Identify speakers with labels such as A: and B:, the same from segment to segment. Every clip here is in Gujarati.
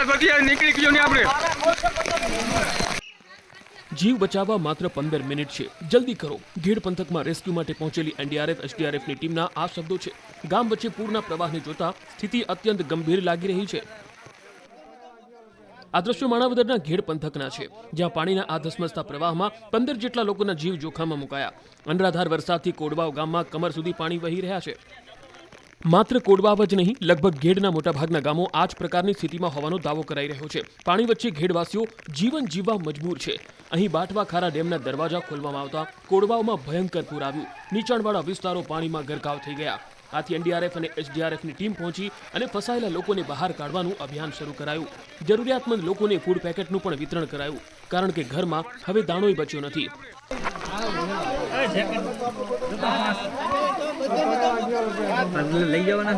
A: વરસાદ વધી નીકળી ગયો ને આપણે
B: जीव बचाववा मात्र 15 मिनिट छे, जल्दी करो। घेड़ पंथकमां रेस्क्यू माटे पहोंचेली एनडीआरएफ एसडीआरएफनी टीमना आ शब्दो छे। गाम वच्चे पूરના प्रवाहने जोता स्थिति अत्यंत गंभीर लागी रही छे। आ दृश्यो माणावदરના घेड़ पंथकना छे, ज्यां पाણીના આ ધસમસતા પ્રવાહમાં 15 જેટલા લોકોના જીવ જોખમમાં મુકાયા। અનરાધાર વરસાદથી કોડવાવ ગામમાં કમર સુધી પાણી વહી રહ્યા છે। मात्र कोडवाव ज नहीं, लगभग घेड़ना मोटाभागना गामों आ ज प्रकारनी स्थितिमां होવાનો दावो कराई रह्यो छे। पाणी वच्चे घेड़वासीओ जीवन जीववा मजबूर छे। અહીં બાટવા ખારા ડેમના દરવાજા ખોલવામાં આવતા કોડવાવમાં ભયંકર પૂર આવ્યું। નીચાણવાળા વિસ્તારો પાણીમાં ગરકાવ થઈ ગયા। આથી એનડીઆરએફ અને એસડીઆરએફની ટીમ પહોંચી અને ફસાયેલા લોકોને બહાર કાઢવાનું અભિયાન શરૂ કરાયું। જરૂરિયાતમંદ લોકોને ફૂડ પેકેટનું પણ વિતરણ કરાયું, કારણ કે ઘરમાં હવે દાણોય બચ્યો નથી।
C: લઈ જવાના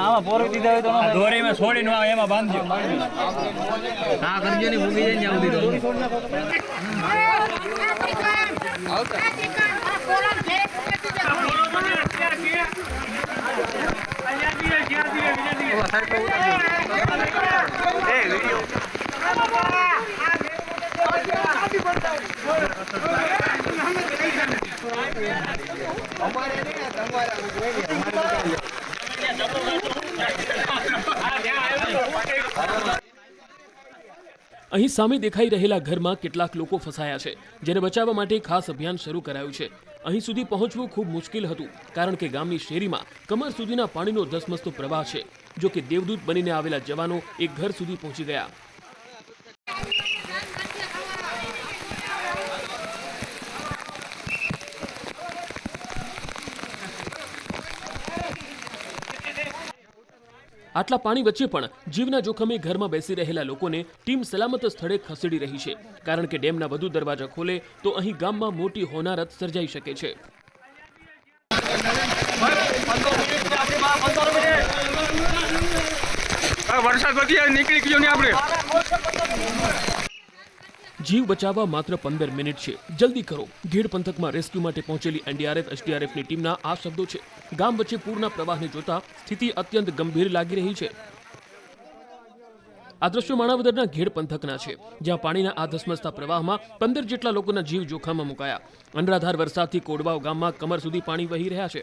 C: આમાં પોરી દીધા હોય તો દોરીમાં છોડીને એમાં બાંધજો હા કરજો ને મૂકી જઈને આવું દીધું
B: અહીં સામે દેખાઈ રહેલા ઘરમાં કેટલાક લોકો ફસાયા છે, જેને બચાવવા માટે ખાસ અભિયાન શરૂ કરાયું છે। અહીં સુધી પહોંચવું ખૂબ મુશ્કેલ હતું, કારણ કે ગામની શેરીમાં કમર સુધીના પાણીનો ધસમસતો પ્રવાહ છે। જો કે દેવદૂત બનીને આવેલા જવાનો એક ઘર સુધી પહોંચી ગયા। આટલા પાણી વચ્ચે પણ જીવના જોખમે ઘરમાં બેસી રહેલા લોકોને ટીમ સલામત સ્થળે ખસેડી રહી છે, કારણ કે ડેમના વધુ દરવાજા ખોલે તો અહીં ગામમાં મોટી હોનારત સર્જાઈ શકે છે।
A: વરસાદ વધી નીકળી ગયો ને આપણે
B: जीव बचाववा मात्र 15 मिनिट छे, जल्दी करो। घेड़ पंथकमां रेस्क्यू माटे पहोंचेली एनडीआरएफ एसडीआरएफनी टीमना आ शब्दो छे। गाम वच्चे पूરના પ્રવાહને જોતા સ્થિતિ અત્યંત ગંભીર લાગી રહી છે। આ દૃશ્યો માણાવદરના घेड़ पंथकना छे, જ્યાં પાણીના આ ધસમસતા પ્રવાહમાં 15 જેટલા લોકોના જીવ જોખમમાં મુકાયા। અનરાધાર વરસાદથી કોડવાવ ગામમાં કમર સુધી પાણી વહી રહ્યા છે।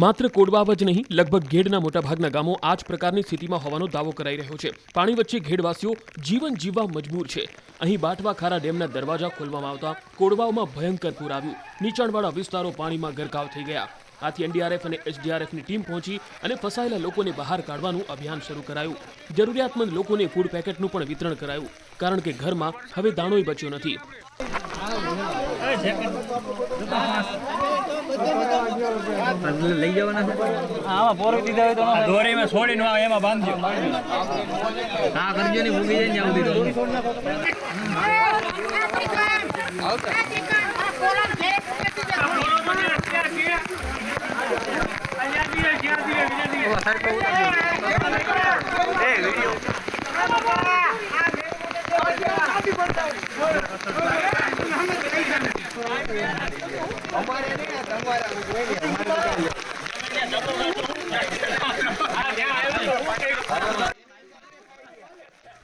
B: मात्र कोडवाव ज नहीं, लगभग घेड़ना मोटाभागना गामों आ ज प्रकारनी स्थितिमां होવાનો दावो कराई रह्यो छे। पाणी वच्चे घेड़वासीओ जीवन जीववा मजबूर छे। અહીં બાટવા ખારા ડેમના દરવાજા ખોલવામાં આવતા કોડવાવમાં ભયંકર પૂર આવ્યું। નીચાણવાળા વિસ્તારો પાણીમાં ગરકાવ થઈ ગયા। આથી એનડીઆરએફ અને એસડીઆરએફની ટીમ પહોંચી અને ફસાયેલા લોકોને બહાર કાઢવાનું અભિયાન શરૂ કરાયું। જરૂરિયાતમંદ લોકોને ફૂડ પેકેટનું પણ વિતરણ કરાયું, કારણ કે ઘરમાં હવે દાણોય બચ્યો નથી।
C: લઈ જવાના આમાં પોરી દીધા હોય તો દોરીમાં છોડીને એમાં બાંધજો હા કરજો ને મૂકી જઈને આવું દીધું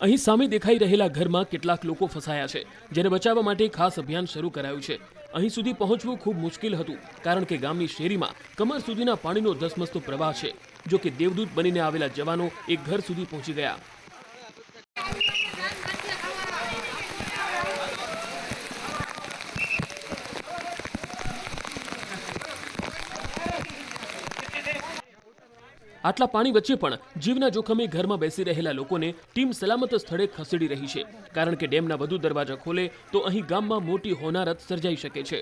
B: અહીં સામે દેખાઈ રહેલા ઘરમાં કેટલાક લોકો ફસાયા છે, જેને બચાવવા માટે ખાસ અભિયાન શરૂ કરાયું છે। અહીં સુધી પહોંચવું ખૂબ મુશ્કેલ હતું, કારણ કે ગામની શેરીમાં કમર સુધીના પાણીનો ધસમસતો પ્રવાહ છે। જો કે દેવદૂત બનીને આવેલા જવાનો એક ઘર સુધી પહોંચી ગયા। આટલા પાણી વચ્ચે પણ જીવના જોખમે ઘરમાં બેસી રહેલા લોકોને ટીમ સલામત સ્થળે ખસેડી રહી છે, કારણ કે ડેમના વધુ દરવાજા ખોલે તો અહીં ગામમાં મોટી હોનારત સર્જાઈ શકે છે।